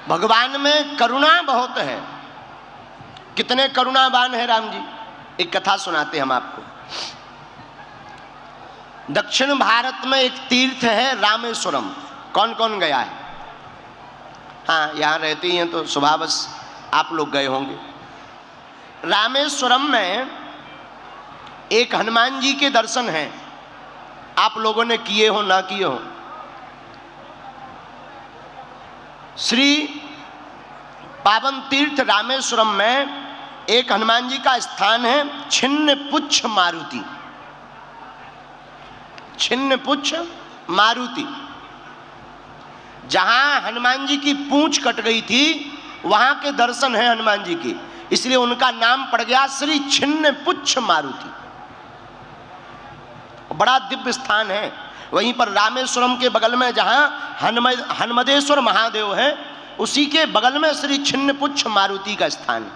भगवान में करुणा बहुत है। कितने करुणावान है राम जी। एक कथा सुनाते हम आपको। दक्षिण भारत में एक तीर्थ है रामेश्वरम। कौन कौन गया है? हाँ, यहाँ रहती हैं तो स्वभावश आप लोग गए होंगे। रामेश्वरम में एक हनुमान जी के दर्शन हैं। आप लोगों ने किए हो ना किए हो। श्री पावन तीर्थ रामेश्वरम में एक हनुमान जी का स्थान है, छिन्न पुच्छ मारुति। छिन्न पुच्छ मारुति, जहां हनुमान जी की पूंछ कट गई थी वहां के दर्शन है हनुमान जी की, इसलिए उनका नाम पड़ गया श्री छिन्न पुच्छ मारुति। बड़ा दिव्य स्थान है। वहीं पर रामेश्वरम के बगल में जहां हनुमदेश्वर महादेव है, उसी के बगल में श्री छिन्न पुच्छ मारुति का स्थान है।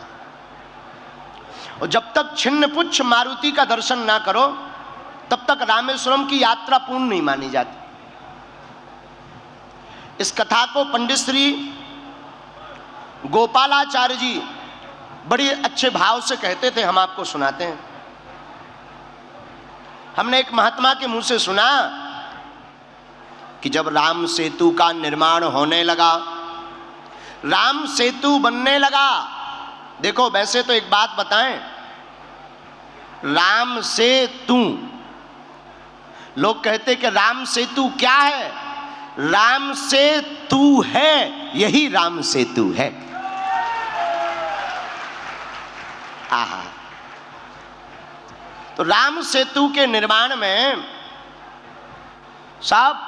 और जब तक छिन्न पुच्छ मारुति का दर्शन ना करो तब तक रामेश्वरम की यात्रा पूर्ण नहीं मानी जाती। इस कथा को पंडित श्री गोपालाचार्य जी बड़ी अच्छे भाव से कहते थे, हम आपको सुनाते हैं। हमने एक महात्मा के मुंह से सुना कि जब राम सेतु का निर्माण होने लगा, राम सेतु बनने लगा। देखो, वैसे तो एक बात बताएं, राम सेतु, लोग कहते कि राम सेतु क्या है? राम से तू है, यही राम सेतु है। आहा, तो राम सेतु के निर्माण में सब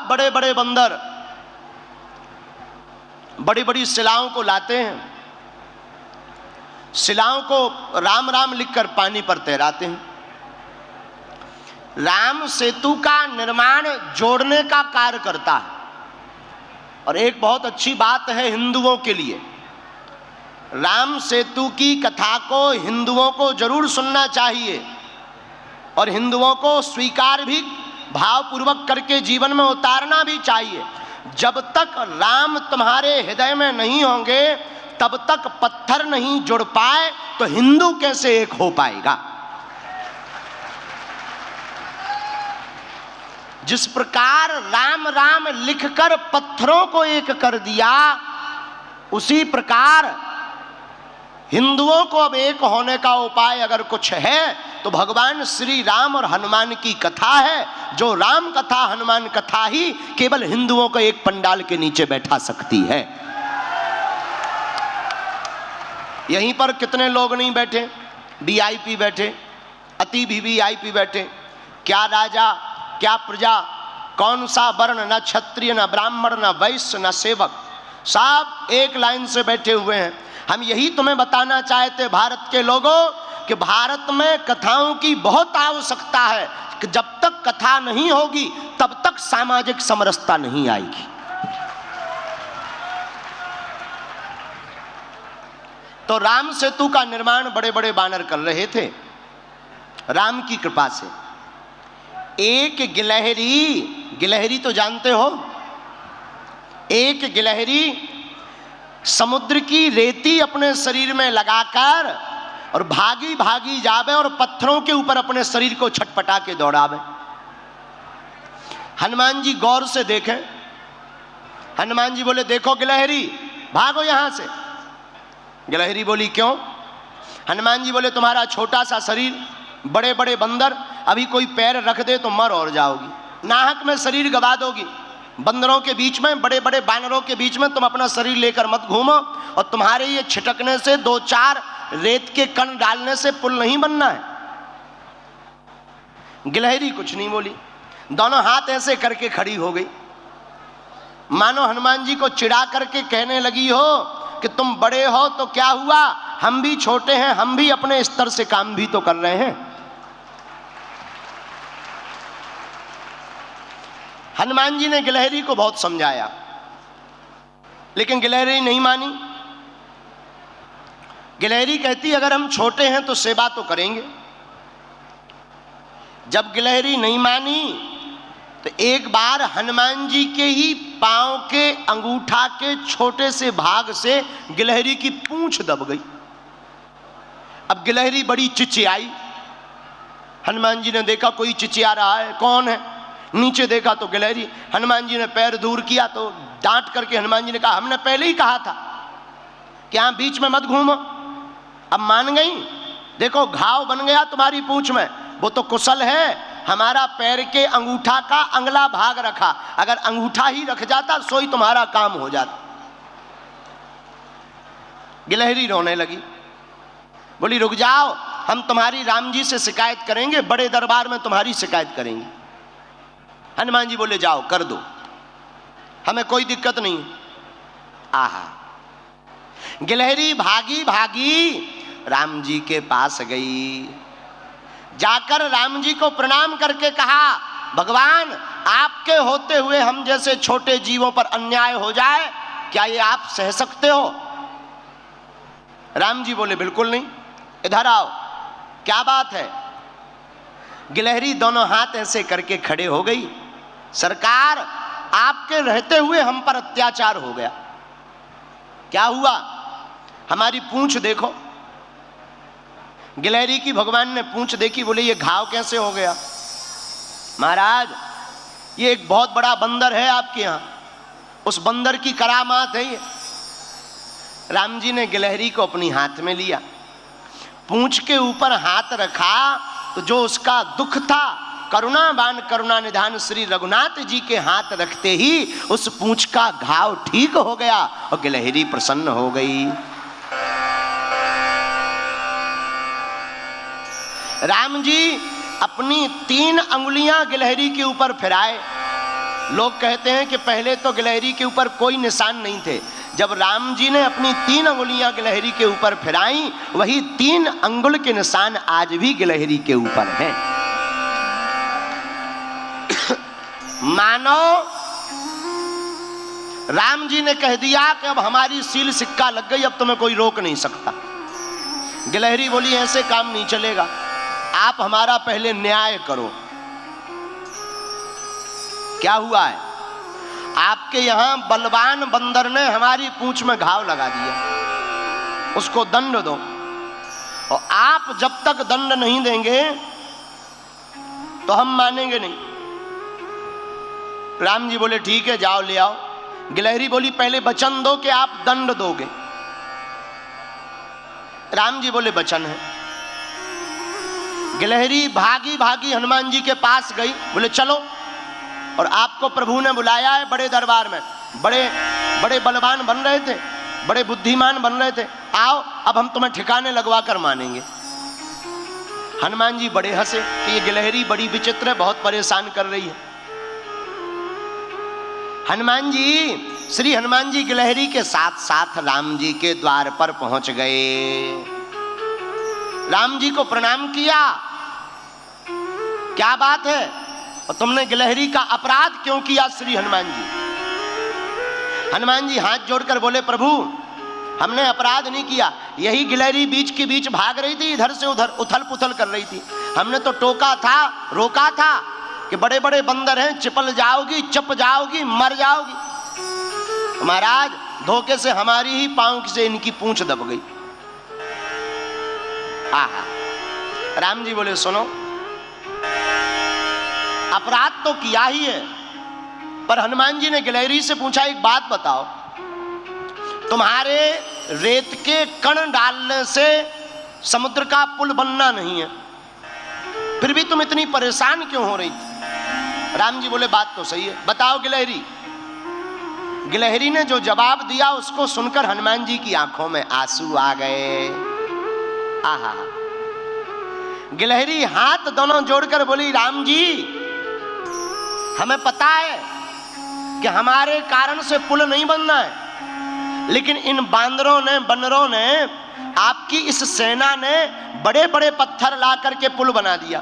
बड़े बड़े बंदर बड़ी बड़ी शिलाओं को लाते हैं। शिलाओं को राम राम लिखकर पानी पर तैराते हैं। राम सेतु का निर्माण जोड़ने का कार्य करता है। और एक बहुत अच्छी बात है हिंदुओं के लिए, राम सेतु की कथा को हिंदुओं को जरूर सुनना चाहिए और हिंदुओं को स्वीकार भी भावपूर्वक करके जीवन में उतारना भी चाहिए। जब तक राम तुम्हारे हृदय में नहीं होंगे तब तक पत्थर नहीं जुड़ पाए तो हिंदू कैसे एक हो पाएगा। जिस प्रकार राम राम लिखकर पत्थरों को एक कर दिया, उसी प्रकार हिंदुओं को अब एक होने का उपाय अगर कुछ है तो भगवान श्री राम और हनुमान की कथा है। जो राम कथा हनुमान कथा ही केवल हिंदुओं को एक पंडाल के नीचे बैठा सकती है। यहीं पर कितने लोग नहीं बैठे, वीआईपी बैठे, अति भी वीआईपी बैठे। क्या राजा, क्या प्रजा, कौन सा वर्ण, न क्षत्रिय न ब्राह्मण न वैश्य न सेवक, सब एक लाइन से बैठे हुए हैं। हम यही तुम्हें बताना चाहते भारत के लोगों कि भारत में कथाओं की बहुत आवश्यकता है कि जब तक कथा नहीं होगी तब तक सामाजिक समरसता नहीं आएगी। तो राम सेतु का निर्माण बड़े बड़े बानर कर रहे थे। राम की कृपा से एक गिलहरी तो जानते हो, एक गिलहरी समुद्र की रेती अपने शरीर में लगाकर और भागी भागी जावे और पत्थरों के ऊपर अपने शरीर को छटपटा के दौड़ावे। हनुमान जी गौर से देखें। हनुमान जी बोले, देखो गिलहरी, भागो यहां से। गिलहरी बोली, क्यों? हनुमान जी बोले, तुम्हारा छोटा सा शरीर, बड़े बड़े बंदर, अभी कोई पैर रख दे तो मर और जाओगी, नाहक में शरीर गवा दोगी। बंदरों के बीच में, बड़े बड़े बानरों के बीच में तुम अपना शरीर लेकर मत घूमो, और तुम्हारे ये छिटकने से, दो चार रेत के कण डालने से पुल नहीं बनना है। गिलहरी कुछ नहीं बोली, दोनों हाथ ऐसे करके खड़ी हो गई, मानो हनुमान जी को चिढ़ा करके कहने लगी हो कि तुम बड़े हो तो क्या हुआ, हम भी छोटे हैं, हम भी अपने स्तर से काम भी तो कर रहे हैं। हनुमान जी ने गिलहरी को बहुत समझाया, लेकिन गिलहरी नहीं मानी। गिलहरी कहती, अगर हम छोटे हैं तो सेवा तो करेंगे। जब गिलहरी नहीं मानी तो एक बार हनुमान जी के ही पांव के अंगूठा के छोटे से भाग से गिलहरी की पूंछ दब गई। अब गिलहरी बड़ी चिचियाई। हनुमान जी ने देखा कोई चिचिया रहा है, कौन है? नीचे देखा तो गिलहरी। हनुमान जी ने पैर दूर किया तो डांट करके हनुमान जी ने कहा, हमने पहले ही कहा था कि यहां बीच में मत घूमो। अब मान गई, देखो घाव बन गया तुम्हारी पूंछ में। वो तो कुशल है, हमारा पैर के अंगूठा का अगला भाग रखा, अगर अंगूठा ही रख जाता सोई तुम्हारा काम हो जाता। गिलहरी रोने लगी, बोली रुक जाओ, हम तुम्हारी राम जी से शिकायत करेंगे, बड़े दरबार में तुम्हारी शिकायत करेंगे। हनुमान जी बोले जाओ कर दो, हमें कोई दिक्कत नहीं। आहा, गिलहरी भागी भागी राम जी के पास गई। जाकर राम जी को प्रणाम करके कहा, भगवान आपके होते हुए हम जैसे छोटे जीवों पर अन्याय हो जाए, क्या ये आप सह सकते हो? राम जी बोले बिल्कुल नहीं, इधर आओ, क्या बात है? गिलहरी दोनों हाथ ऐसे करके खड़े हो गई, सरकार आपके रहते हुए हम पर अत्याचार हो गया। क्या हुआ? हमारी पूंछ देखो। गिलहरी की भगवान ने पूंछ देखी, बोले ये घाव कैसे हो गया? महाराज ये एक बहुत बड़ा बंदर है आपके यहां, उस बंदर की करामात है ये। राम जी ने गिलहरी को अपनी हाथ में लिया, पूंछ के ऊपर हाथ रखा तो जो उसका दुख था, करुणावान करुणा निधान श्री रघुनाथ जी के हाथ रखते ही उस पूंछ का घाव ठीक हो गया और गिलहरी प्रसन्न हो गई। राम जी अपनी 3 अंगुलियां गिलहरी के ऊपर फिराए। लोग कहते हैं कि पहले तो गिलहरी के ऊपर कोई निशान नहीं थे, जब राम जी ने अपनी 3 अंगुलियां गिलहरी के ऊपर फिराई, वही 3 अंगुल के निशान आज भी गिलहरी के ऊपर हैं। मानो राम जी ने कह दिया कि अब हमारी सील सिक्का लग गई, अब तुम्हें कोई रोक नहीं सकता। गिलहरी बोली ऐसे काम नहीं चलेगा, आप हमारा पहले न्याय करो। क्या हुआ है? आपके यहां बलवान बंदर ने हमारी पूंछ में घाव लगा दिया, उसको दंड दो। और आप जब तक दंड नहीं देंगे तो हम मानेंगे नहीं। राम जी बोले ठीक है जाओ ले आओ। गिलहरी बोली पहले वचन दो कि आप दंड दोगे। राम जी बोले वचन है। गिलहरी भागी भागी हनुमान जी के पास गई, बोले चलो, और आपको प्रभु ने बुलाया है बड़े दरबार में, बड़े बड़े बलवान बन रहे थे, बड़े बुद्धिमान बन रहे थे, आओ अब हम तुम्हें ठिकाने लगवा कर मानेंगे। हनुमान जी बड़े हंसे कि ये गिलहरी बड़ी विचित्र है, बहुत परेशान कर रही है। हनुमान जी, श्री हनुमान जी गिलहरी के साथ साथ राम जी के द्वार पर पहुंच गए। राम जी को प्रणाम किया, क्या बात है और तुमने गिलहरी का अपराध क्यों किया श्री हनुमान जी? हनुमान जी हाथ जोड़कर बोले प्रभु हमने अपराध नहीं किया, यही गिलहरी बीच के बीच भाग रही थी, इधर से उधर उथल पुथल कर रही थी, हमने तो टोका था, रोका था कि बड़े बड़े बंदर हैं, चिपल जाओगी, चप जाओगी, मर जाओगी। महाराज धोखे से हमारी ही पांव से इनकी पूंछ दब गई। आहा, राम जी बोले सुनो, अपराध तो किया ही है, पर हनुमान जी ने गिलहरी से पूछा एक बात बताओ, तुम्हारे रेत के कण डालने से समुद्र का पुल बनना नहीं है, फिर भी तुम इतनी परेशान क्यों हो रही थी? राम जी बोले बात तो सही है, बताओ गिलहरी। गिलहरी ने जो जवाब दिया उसको सुनकर हनुमान जी की आंखों में आंसू आ गए। आहा, गिलहरी हाथ दोनों जोड़कर बोली राम जी हमें पता है कि हमारे कारण से पुल नहीं बनना है, लेकिन इन बंदरों ने आपकी इस सेना ने बड़े बड़े पत्थर ला करके पुल बना दिया।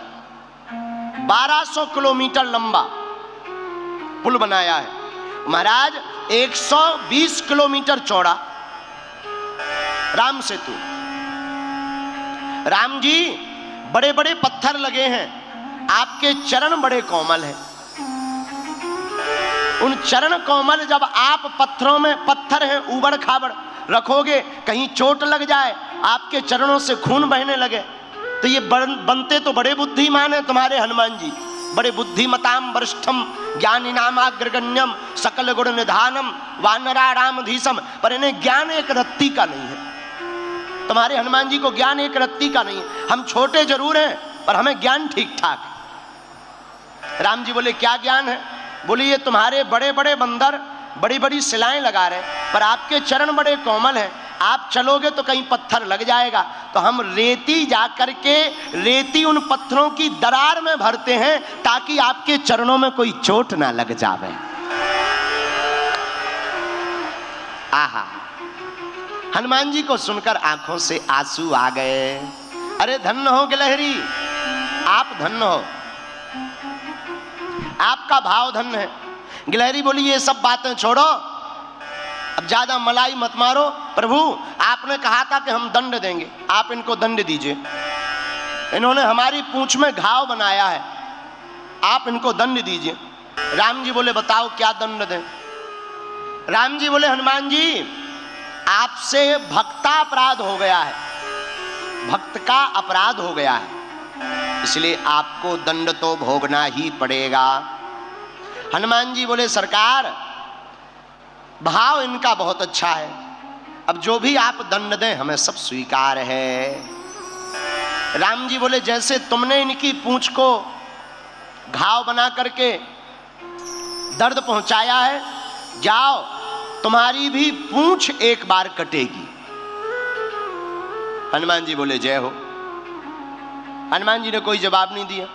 1200 किलोमीटर लंबा पुल बनाया है महाराज, 120 किलोमीटर चौड़ा राम सेतु। राम जी बड़े बड़े पत्थर लगे हैं, आपके चरण बड़े कोमल हैं, उन चरण कोमल जब आप पत्थरों में, पत्थर हैं ऊबड़ खाबड़, रखोगे, कहीं चोट लग जाए, आपके चरणों से खून बहने लगे, तो ये बनते तो बड़े बुद्धिमान हैं तुम्हारे हनुमान जी, बड़े बुद्धिमताम वरिष्ठम ज्ञानिनामाग्रगण्यम सकल गुण निधानम वानराणामधीशम, पर इन्हें ज्ञान एक रत्ती का नहीं है। तुम्हारे हनुमान जी को ज्ञान एक रत्ती का नहीं है। हम छोटे जरूर हैं पर हमें ज्ञान ठीक ठाक है। राम जी बोले क्या ज्ञान है? बोले ये तुम्हारे बड़े बड़े बंदर बड़ी बड़ी शिलाएं लगा रहे, पर आपके चरण बड़े कोमल हैं, आप चलोगे तो कहीं पत्थर लग जाएगा, तो हम रेती जाकर के रेती उन पत्थरों की दरार में भरते हैं ताकि आपके चरणों में कोई चोट ना लग जावे। आहा, हनुमान जी को सुनकर आंखों से आंसू आ गए। अरे धन्य हो गिलहरी, आप धन्य हो, आपका भाव धन्य है। गिलहरी बोली ये सब बातें छोड़ो, अब ज्यादा मलाई मत मारो। प्रभु आपने कहा था कि हम दंड देंगे, आप इनको दंड दीजिए। इन्होंने हमारी पूंछ में घाव बनाया है, आप इनको दंड दीजिए। राम जी बोले बताओ क्या दंड दें? राम जी बोले हनुमान जी आपसे भक्ता अपराध हो गया है, भक्त का अपराध हो गया है, इसलिए आपको दंड तो भोगना ही पड़ेगा। हनुमान जी बोले सरकार भाव इनका बहुत अच्छा है, अब जो भी आप दंड दें हमें सब स्वीकार है। राम जी बोले जैसे तुमने इनकी पूंछ को घाव बना करके दर्द पहुंचाया है, जाओ तुम्हारी भी पूंछ एक बार कटेगी। हनुमान जी बोले जय हो। हनुमान जी ने कोई जवाब नहीं दिया।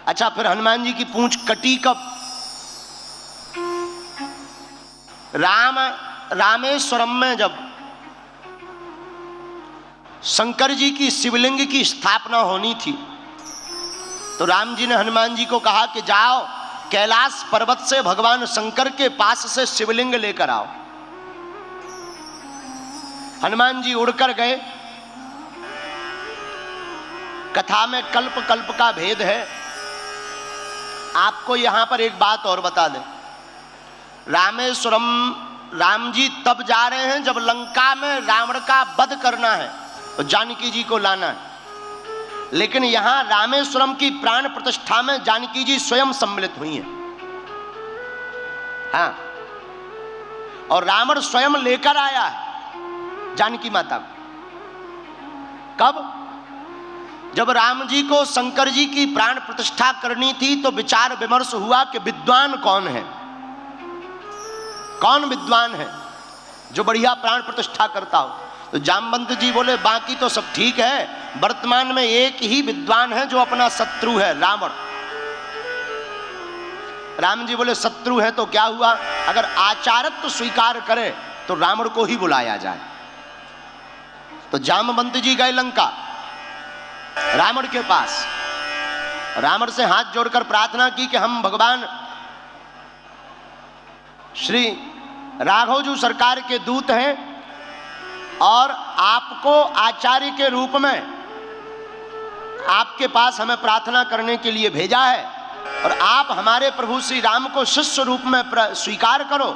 अच्छा फिर हनुमान जी की पूंछ कटी कब? रामेश्वरम में जब शंकर जी की शिवलिंग की स्थापना होनी थी, तो राम जी ने हनुमान जी को कहा कि जाओ कैलाश पर्वत से भगवान शंकर के पास से शिवलिंग लेकर आओ। हनुमान जी उड़कर गए। कथा में कल्प कल्प का भेद है। आपको यहां पर एक बात और बता दें, रामेश्वरम राम जी तब जा रहे हैं जब लंका में रावण का वध करना है और जानकी जी को लाना है, लेकिन यहां रामेश्वरम की प्राण प्रतिष्ठा में जानकी जी स्वयं सम्मिलित हुई हैं। हाँ, और रावण स्वयं लेकर आया है जानकी माता को। कब? जब राम जी को शंकर जी की प्राण प्रतिष्ठा करनी थी तो विचार विमर्श हुआ कि विद्वान कौन है, कौन विद्वान है जो बढ़िया प्राण प्रतिष्ठा करता हो। तो जामवंत जी बोले बाकी तो सब ठीक है, वर्तमान में एक ही विद्वान है जो अपना शत्रु है, रावण। राम जी बोले शत्रु है तो क्या हुआ, अगर आचारत्व स्वीकार करे तो रावण को ही बुलाया जाए। तो जामवंत जी गए लंका रावण के पास, रावण से हाथ जोड़कर प्रार्थना की कि हम भगवान श्री राघवजू सरकार के दूत हैं और आपको आचार्य के रूप में आपके पास हमें प्रार्थना करने के लिए भेजा है, और आप हमारे प्रभु श्री राम को शिष्य रूप में स्वीकार करो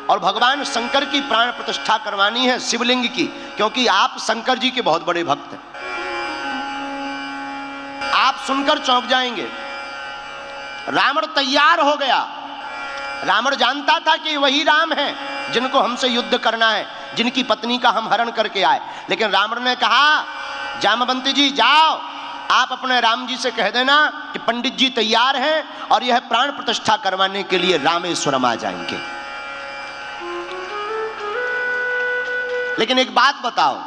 और भगवान शंकर की प्राण प्रतिष्ठा करवानी है शिवलिंग की, क्योंकि आप शंकर जी के बहुत बड़े भक्त हैं। आप सुनकर चौंक जाएंगे। रावण तैयार हो गया। रावण जानता था कि वही राम हैं जिनको हमसे युद्ध करना है, जिनकी पत्नी का हम हरण करके आए। लेकिन रावण ने कहा जामवंत जी जाओ, आप अपने राम जी से कह देना कि पंडित जी तैयार हैं और यह प्राण प्रतिष्ठा करवाने के लिए रामेश्वरम आ जाएंगे। लेकिन एक बात बताओ,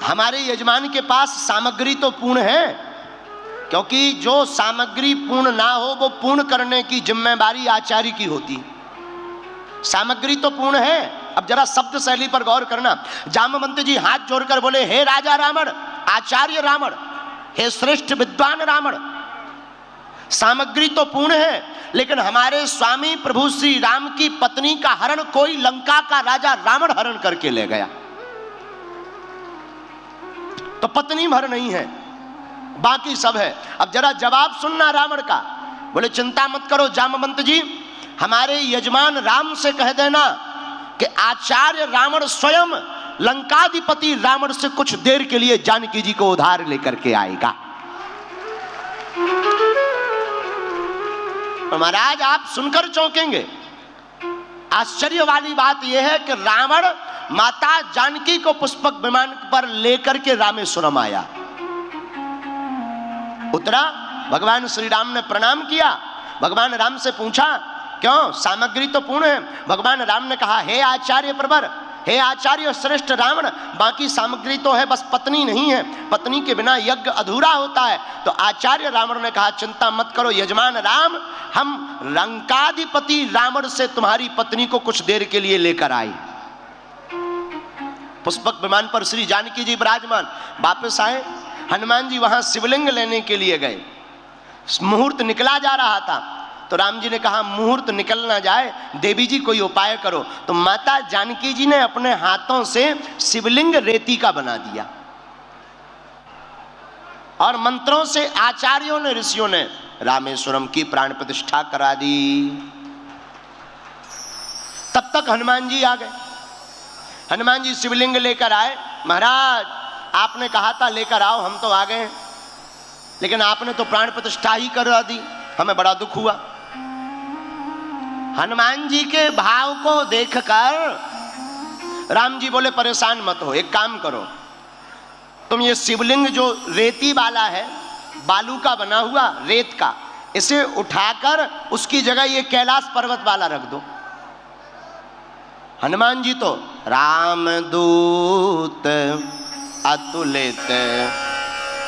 हमारे यजमान के पास सामग्री तो पूर्ण है, क्योंकि जो सामग्री पूर्ण ना हो वो पूर्ण करने की जिम्मेदारी आचार्य की होती। सामग्री तो पूर्ण है। अब जरा शब्द शैली पर गौर करना। जामवंत जी हाथ जोड़कर बोले हे राजा रावण, आचार्य रावण, हे श्रेष्ठ विद्वान रावण, सामग्री तो पूर्ण है, लेकिन हमारे स्वामी प्रभु श्री राम की पत्नी का हरण कोई लंका का राजा रावण हरण करके ले गया, तो पत्नी भर नहीं है, बाकी सब है। अब जरा जवाब सुनना रावण का। बोले चिंता मत करो जामवंत जी, हमारे यजमान राम से कह देना कि आचार्य रावण स्वयं लंकाधिपति रावण से कुछ देर के लिए जानकी जी को उधार लेकर के आएगा। महाराज आप सुनकर चौंकेंगे। आश्चर्य वाली बात यह है कि रावण माता जानकी को पुष्पक विमान पर लेकर के रामेश्वरम आया, उतरा, भगवान श्री राम ने प्रणाम किया, भगवान राम से पूछा क्यों, सामग्री तो पूर्ण है। भगवान राम ने कहा हे आचार्य प्रवर, हे आचार्य श्रेष्ठ रावण, बाकी सामग्री तो है, बस पत्नी नहीं है, पत्नी के बिना यज्ञ अधूरा होता है। तो आचार्य रावण ने कहा चिंता मत करो यजमान राम, हम लंकाधिपति रावण से तुम्हारी पत्नी को कुछ देर के लिए लेकर आए। पुष्पक विमान पर श्री जानकी जी विराजमान, वापस आए, हनुमान जी वहां शिवलिंग लेने के लिए गए, मुहूर्त निकला जा रहा था, तो राम जी ने कहा मुहूर्त निकल ना जाए, देवी जी कोई उपाय करो। तो माता जानकी जी ने अपने हाथों से शिवलिंग रेती का बना दिया और मंत्रों से आचार्यों ने, ऋषियों ने रामेश्वरम की प्राण प्रतिष्ठा करा दी। तब तक हनुमान जी आ गए। हनुमान जी शिवलिंग लेकर आए। महाराज आपने कहा था लेकर आओ, हम तो आ गए, लेकिन आपने तो प्राण प्रतिष्ठा ही करा दी, हमें बड़ा दुख हुआ। हनुमान जी के भाव को देखकर राम जी बोले परेशान मत हो, एक काम करो, तुम ये शिवलिंग जो रेती वाला है, बालू का बना हुआ, रेत का, इसे उठाकर उसकी जगह ये कैलाश पर्वत वाला रख दो। हनुमान जी तो रामदूत अतुलित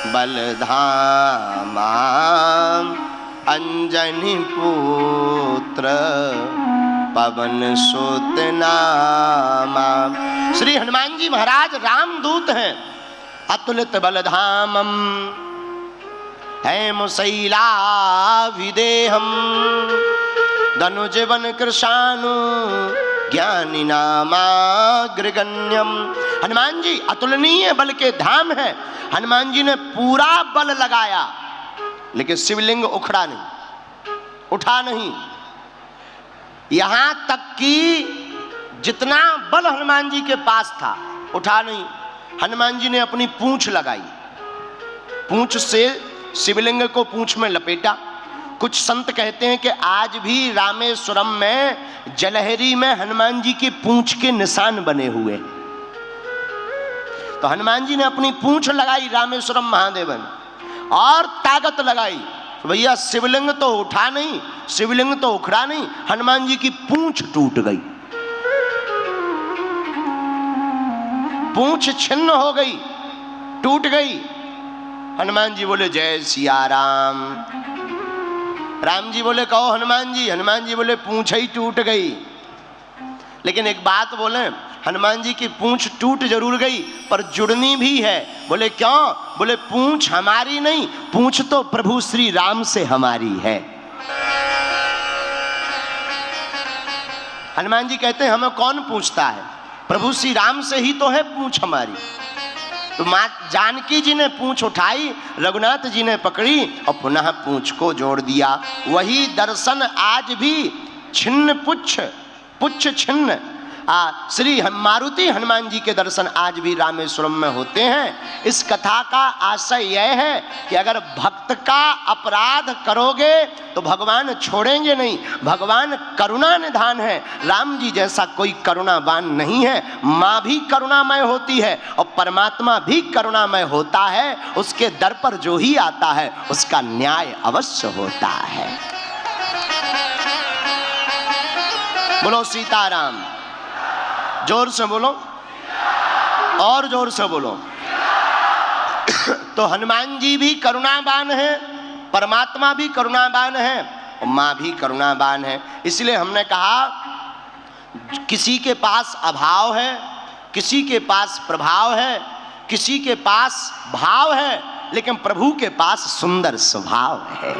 बलधामा अंजनी पुत्र पवन सुत नामा। श्री हनुमान जी महाराज रामदूत हैं, अतुलित बलधामम हेमशैला विदेहम धनुजवन कृशानु ज्ञानी नामाग्रगण्यम। हनुमान जी अतुलनीय बल के धाम है। हनुमान जी ने पूरा बल लगाया, लेकिन शिवलिंग उखड़ा नहीं, उठा नहीं। यहां तक कि जितना बल हनुमान जी के पास था उठा नहीं। हनुमान जी ने अपनी पूंछ लगाई, पूंछ से शिवलिंग को पूंछ में लपेटा। कुछ संत कहते हैं कि आज भी रामेश्वरम में जलहरी में हनुमान जी की पूंछ के निशान बने हुए। तो हनुमान जी ने अपनी पूंछ लगाई रामेश्वरम महादेवन और ताकत लगाई, भैया शिवलिंग तो उठा नहीं, शिवलिंग तो उखड़ा नहीं, हनुमान जी की पूंछ टूट गई, पूंछ छिन्न हो गई, टूट गई। हनुमान जी बोले जय सिया राम। राम जी बोले कहो हनुमान जी। हनुमान जी बोले पूंछ ही टूट गई। लेकिन एक बात बोले, हनुमान जी की पूंछ टूट जरूर गई पर जुड़नी भी है। बोले क्यों? बोले पूंछ हमारी नहीं, पूंछ तो प्रभु श्री राम से हमारी है। हनुमान जी कहते हैं हमें कौन पूछता है, प्रभु श्री राम से ही तो है पूंछ हमारी। तो मां जानकी जी ने पूंछ उठाई, रघुनाथ जी ने पकड़ी और पुनः पूंछ को जोड़ दिया। वही दर्शन आज भी छिन्न पुच्छ, पुच्छ छिन्न श्री मारुति हनुमान जी के दर्शन आज भी रामेश्वरम में होते हैं। इस कथा का आशय यह है कि अगर भक्त का अपराध करोगे तो भगवान छोड़ेंगे नहीं। भगवान करुणा निधान है, राम जी जैसा कोई करुणावान नहीं है। माँ भी करुणामय होती है और परमात्मा भी करुणामय होता है। उसके दर पर जो ही आता है उसका न्याय अवश्य होता है। बोलो सीताराम। जोर से बोलो और जोर से बोलो। तो हनुमान जी भी करुणावान है, परमात्मा भी करुणावान है और माँ भी करुणावान है। इसलिए हमने कहा किसी के पास अभाव है, किसी के पास प्रभाव है, किसी के पास भाव है, लेकिन प्रभु के पास सुंदर स्वभाव है।